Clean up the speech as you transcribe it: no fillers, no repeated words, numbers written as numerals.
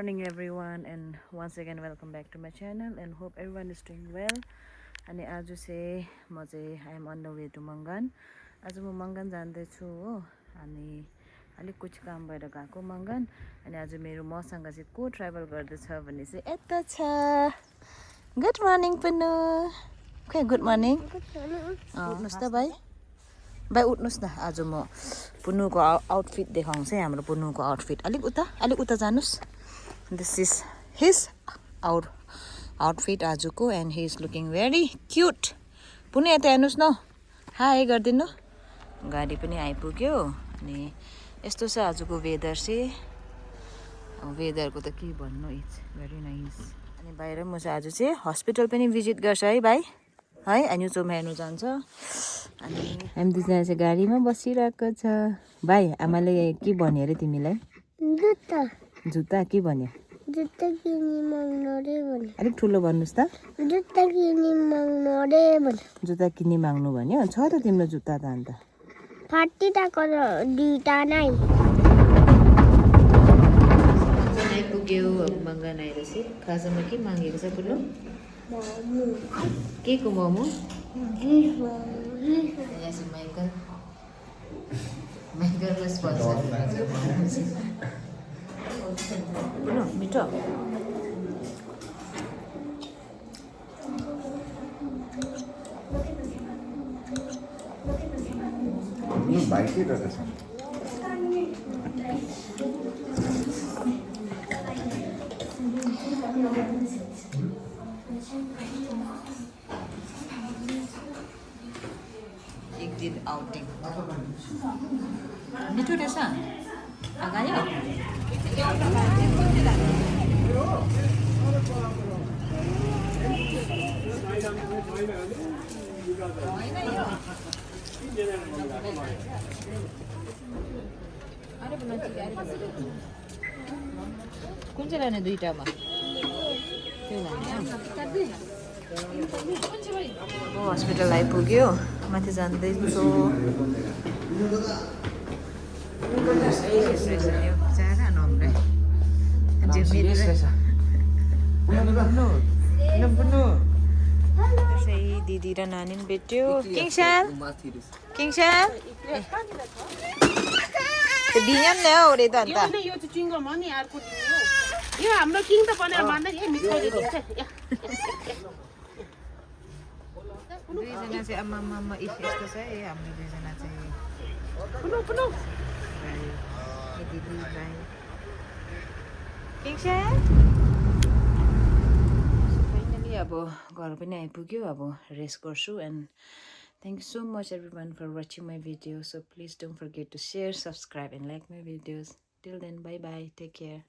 morning everyone, and once again welcome back to my channel and hope everyone is doing well. अनि आज चाहिँ म चाहिँ I am on the way to Mangan. आज म मङ्गन जाँदैछु हो. अनि अलिक कुछ काम भएर गएको मङ्गन. अनि आज मेरो मसँग चाहिँ को ट्राभल गर्दैछ भन्ने चाहिँ यता छ. Good morning पुनु. खै गुड मर्निङ. उठ्नुस् त भाइ. भाइ उठ्नुस् न. आज म पुनुको आउटफिट देखाउँछु है. हाम्रो पुनुको आउटफिट अलिक उता जानुस्. This is his outfit आजको, and he is looking very cute. पुनि यता हेर्नुस् न. हाई गरिदिनु. गाडी पनि आइपुग्यो. अनि यस्तो छ आजको वेदर चाहिँ. वेदरको त के भन्नु, इट्स भेरी नाइस. अनि बाहिर म चाहिँ आज चाहिँ हस्पिटल पनि भिजिट गर्छ है भाइ. है एन्युचोम हेर्नु जान्छ. अनि हामी दुईजना चाहिँ गाडीमा बसिरहेको छ. भाइ आमाले के भन्यो अरे तिमीलाई? जुत्ता के भन्यो? जुत्ता किनी माग्नु रे भन्यो. अलिक ठुलो भन्नुस् त. जुत्ता किनी माग्नु रे भन्यो. जुत्ता किन्ने माग्नु भन्यो. छ त तिम्रो जुत्ता त अन्त. फाटिरहेको दुईटा नै. आइपुग्यो. अब मङ्गन आएपछि खाजामा के मागेको छ पुग्नु? मोमो. के को मोमो? माइकलको स्पोन्सर. पुग्नु मिठो. भाइ के गर्दैछ? एक दिन आउटिङ. मिठो रहेछ. आगायो. कुन चाहिँ लाने दुईटामा? त्यो लाने. हस्पिटल आइपुग्यो. माथि जाँदैछु. दिदी र नानी भेट्यो. किङस्याल त्यो बिहान नै हो रे त अन्त. यो चाहिँ चिङ्गम हो नि अर्को दिन हो. यो हाम्रो किङ त बनाएर मान्दा नि मिठाई दिन्छ. दुईजना चाहिँ आम्मा यस्तो छ है हाम्रो दुईजना चाहिँ. पुनो दिदी भाइ. किङस्याल फाइनली अब घर पनि आइपुग्यो. अब रेस्ट गर्छु. And thank you so much everyone for watching my video. So please don't forget to share, subscribe and like my videos. Till then, bye bye. Take care.